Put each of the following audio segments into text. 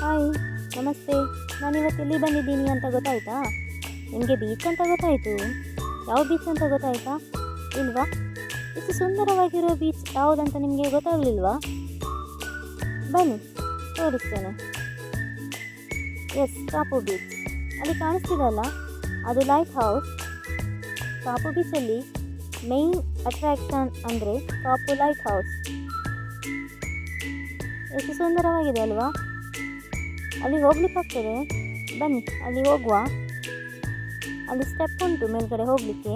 Hi, ನಮಸ್ತೆ. ನಾನಿವತ್ತು ಎಲ್ಲಿ ಬಂದಿದ್ದೀನಿ ಅಂತ ಗೊತ್ತಾಯ್ತಾ? ನಿಮಗೆ ಬೀಚ್ ಅಂತ ಗೊತ್ತಾಯಿತು. ಯಾವ ಬೀಚ್ ಅಂತ ಗೊತ್ತಾಯ್ತಾ? ಇಲ್ವಾ? ಇಷ್ಟು ಸುಂದರವಾಗಿರೋ ಬೀಚ್ ಯಾವುದಂತ ನಿಮಗೆ ಗೊತ್ತಾಗಲಿಲ್ವಾ? ಬನ್ನಿ ತೋರಿಸ್ತೇನೆ. Yes, Kapu beach. ಅಲ್ಲಿ ಕಾಣಿಸ್ತಿದಲ್ಲ, ಅದು ಲೈಟ್ ಹೌಸ್. ಕಾಪು ಬೀಚಲ್ಲಿ ಮೇನ್ ಅಟ್ರಾಕ್ಷನ್ ಅಂದರೆ ಕಾಪು ಲೈಟ್ ಹೌಸ್. ಎಷ್ಟು ಸುಂದರವಾಗಿದೆ ಅಲ್ವಾ? ಅಲ್ಲಿ ಹೋಗ್ಲಿಕ್ಕಾಗ್ತದೆ, ಬನ್ನಿ ಅಲ್ಲಿ ಹೋಗುವ. ಅಲ್ಲಿ ಸ್ಟೆಪ್ ಉಂಟು ಮೇಲ್ಗಡೆ ಹೋಗಲಿಕ್ಕೆ.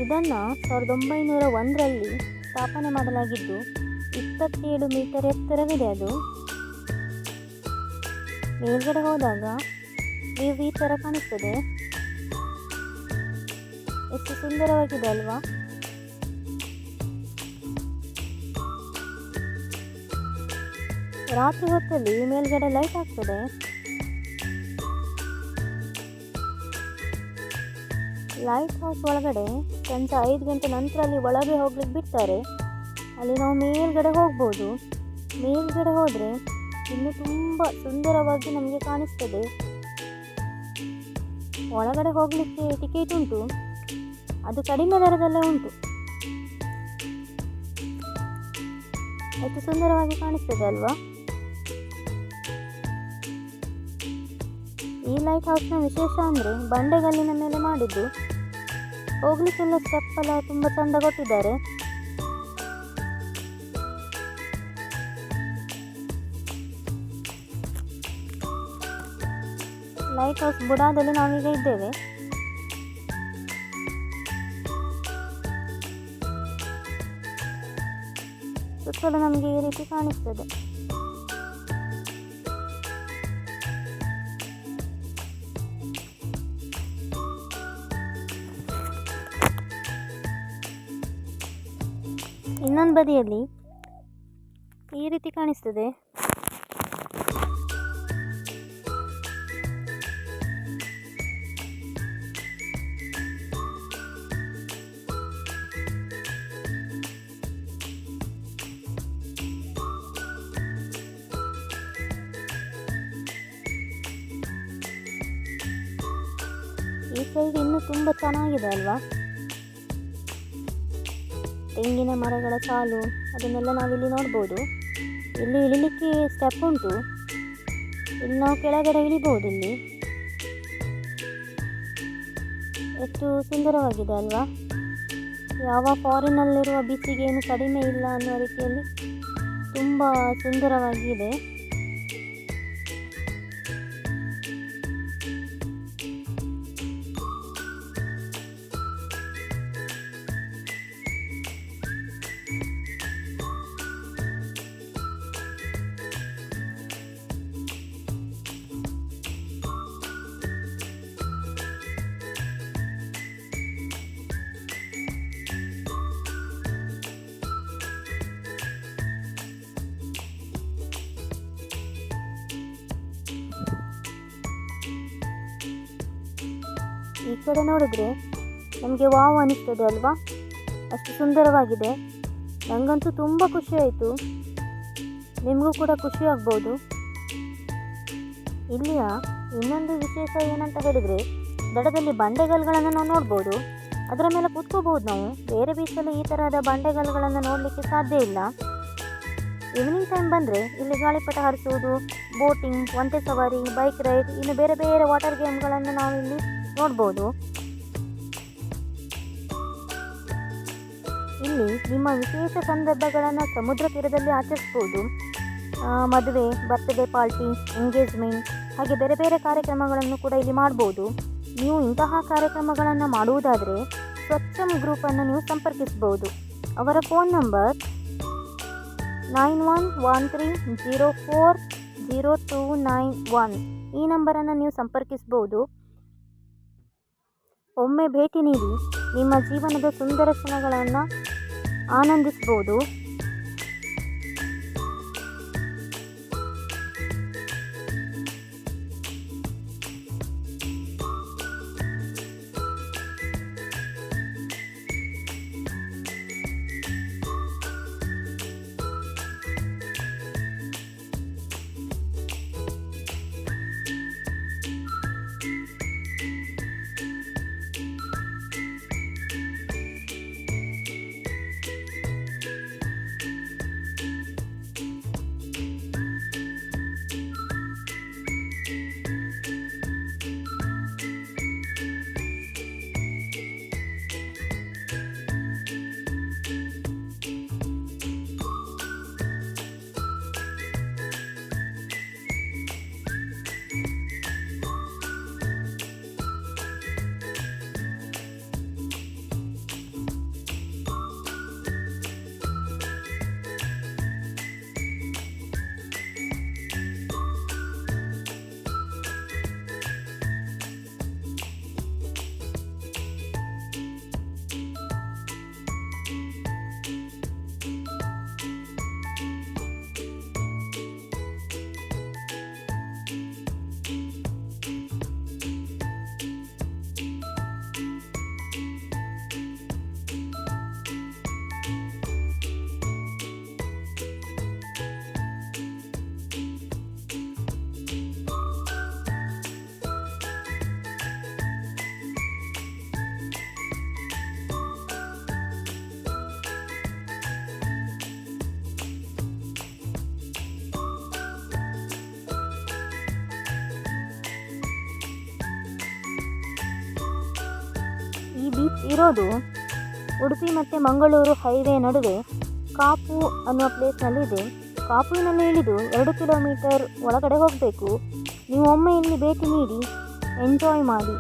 ಇದನ್ನು 1901ರಲ್ಲಿ ಸ್ಥಾಪನೆ ಮಾಡಲಾಗಿದ್ದು 27 ಮೀಟರ್ ಎತ್ತರವಿದೆ. ಅದು ಮೇಲ್ಗಡೆ ಹೋದಾಗ ವ್ಯೂ ಈ ಥರ ಕಾಣಿಸ್ತದೆ. ಎಷ್ಟು ಸುಂದರವಾಗಿದೆ ಅಲ್ವಾ? ರಾತ್ರಿ ಹೊತ್ತಲ್ಲಿ ಮೇಲ್ಗಡೆ ಲೈಟ್ ಆಗ್ತದೆ. ಲೈಟ್ ಹೌಸ್ ಒಳಗಡೆ ಸಂಜೆ 5 ಗಂಟೆ ನಂತರ ಅಲ್ಲಿ ಒಳಗೆ ಹೋಗ್ಲಿಕ್ಕೆ ಬಿಡ್ತಾರೆ. ಅಲ್ಲಿ ನಾವು ಮೇಲ್ಗಡೆ ಹೋಗ್ಬೋದು. ಮೇಲ್ಗಡೆ ಹೋದರೆ ಇನ್ನೂ ತುಂಬ ಸುಂದರವಾಗಿ ನಮಗೆ ಕಾಣಿಸ್ತದೆ. ಒಳಗಡೆ ಹೋಗಲಿಕ್ಕೆ ಟಿಕೆಟ್ ಉಂಟು, ಅದು ಕಡಿಮೆ ದರದಲ್ಲೇ ಉಂಟು. ಎಷ್ಟು ಸುಂದರವಾಗಿ ಕಾಣಿಸ್ತದೆ ಅಲ್ವಾ? ಈ ಲೈಟ್ ಹೌಸ್ನ ವಿಶೇಷ ಅಂದರೆ ಬಂಡೆಗಲ್ಲಿನ ಮೇಲೆ ಮಾಡಿದ್ದು. ಹೋಗ್ಲಿಕ್ಕೆಲ್ಲ ಸ್ಟೆಪ್ ಎಲ್ಲ ತುಂಬ ಚೆಂದ ಕೊಟ್ಟಿದ್ದಾರೆ. ಲೈಟ್ ಹೌಸ್ ಬುಡಾದಲ್ಲಿ ನಾವೀಗ ಇದ್ದೇವೆ. ಸುತ್ತಲೂ ನಮಗೆ ಈ ರೀತಿ ಕಾಣಿಸ್ತದೆ. ಇನ್ನೊಂದು ಬದಿಯಲ್ಲಿ ಈ ರೀತಿ ಕಾಣಿಸ್ತದೆ. ಈ ಸೈಡ್ ಇನ್ನೂ ತುಂಬ ಚೆನ್ನಾಗಿದೆ ಅಲ್ವಾ? ತೆಂಗಿನ ಮರಗಳ ಸಾಲು, ಅದನ್ನೆಲ್ಲ ನಾವಿಲ್ಲಿ ನೋಡ್ಬೋದು. ಇಲ್ಲಿ ಇಳಿಲಿಕ್ಕೆ ಸ್ಟೆಪ್ ಉಂಟು. ಇಲ್ಲಿ ನಾವು ಕೆಳಗಡೆ ಇಳಿಬೋದು. ಇಲ್ಲಿ ಎಷ್ಟು ಸುಂದರವಾಗಿದೆ ಅಲ್ವಾ? ಯಾವ ಫಾರಿನಲ್ಲಿರುವ ಬೀಚಿಗೆ ಏನು ಕಡಿಮೆ ಇಲ್ಲ ಅನ್ನೋ ರೀತಿಯಲ್ಲಿ ತುಂಬ ಸುಂದರವಾಗಿದೆ. ಈ ಕಡೆ ನೋಡಿದ್ರೆ ನಮಗೆ ವಾವ್ ಅನಿಸ್ತದೆ ಅಲ್ವಾ? ಅಷ್ಟು ಸುಂದರವಾಗಿದೆ. ನನಗಂತೂ ತುಂಬ ಖುಷಿ ಆಯಿತು. ನಿಮಗೂ ಕೂಡ ಖುಷಿ ಆಗ್ಬೋದು. ಇಲ್ಲಿಯ ಇನ್ನೊಂದು ವಿಶೇಷ ಏನಂತ ಹೇಳಿದರೆ, ದಡದಲ್ಲಿ ಬಂಡೆಗಲ್ಲುಗಳನ್ನು ನಾವು ನೋಡ್ಬೋದು. ಅದರ ಮೇಲೆ ಕೂತ್ಕೋಬೋದು ನಾವು. ಬೇರೆ ಬೀಚಲ್ಲಿ ಈ ತರಹದ ಬಂಡೆಗಲ್ಲುಗಳನ್ನು ನೋಡಲಿಕ್ಕೆ ಸಾಧ್ಯ ಇಲ್ಲ. ಈವ್ನಿಂಗ್ ಟೈಮ್ ಬಂದರೆ ಇಲ್ಲಿ ಗಾಳಿಪಟ ಹಾರಿಸುವುದು, ಬೋಟಿಂಗ್, ಒಂಟೆ ಸವಾರಿ, ಬೈಕ್ ರೈಡ್, ಇನ್ನು ಬೇರೆ ಬೇರೆ ವಾಟರ್ ಗೇಮ್ಗಳನ್ನು ನಾವು ಇಲ್ಲಿ ನೋಡ್ಬೋದು. ಇಲ್ಲಿ ನಿಮ್ಮ ವಿಶೇಷ ಸಂದರ್ಭಗಳನ್ನು ಸಮುದ್ರ ತೀರದಲ್ಲಿ ಆಚರಿಸ್ಬೋದು. ಮದುವೆ, ಬರ್ತ್ಡೇ ಪಾರ್ಟಿ, ಎಂಗೇಜ್ಮೆಂಟ್, ಹಾಗೆ ಬೇರೆ ಬೇರೆ ಕಾರ್ಯಕ್ರಮಗಳನ್ನು ಕೂಡ ಇಲ್ಲಿ ಮಾಡ್ಬೋದು. ನೀವು ಇಂತಹ ಕಾರ್ಯಕ್ರಮಗಳನ್ನು ಮಾಡುವುದಾದರೆ ಸ್ವಚ್ಛಂ ಗ್ರೂಪನ್ನು ನೀವು ಸಂಪರ್ಕಿಸ್ಬೋದು. ಅವರ ಫೋನ್ ನಂಬರ್ 9113040291. ಈ ನಂಬರನ್ನು ನೀವು ಸಂಪರ್ಕಿಸ್ಬೋದು. ಒಮ್ಮೆ ಭೇಟಿ ನೀಡಿ ನಿಮ್ಮ ಜೀವನದ ಸುಂದರ ಕ್ಷಣಗಳನ್ನು ಆನಂದಿಸ್ಬೋದು. ಇರೋದು ಉಡುಪಿ ಮತ್ತು ಮಂಗಳೂರು ಹೈವೇ ನಡುವೆ ಕಾಪು ಅನ್ನುವ ಪ್ಲೇಸ್ನಲ್ಲಿದೆ. ಕಾಪುವಿನಲ್ಲಿ ಇಳಿದು 2 ಕಿಲೋಮೀಟರ್ ಒಳಗಡೆ ಹೋಗಬೇಕು. ನೀವು ಒಮ್ಮೆ ಇಲ್ಲಿ ಭೇಟಿ ನೀಡಿ ಎಂಜಾಯ್ ಮಾಡಿ.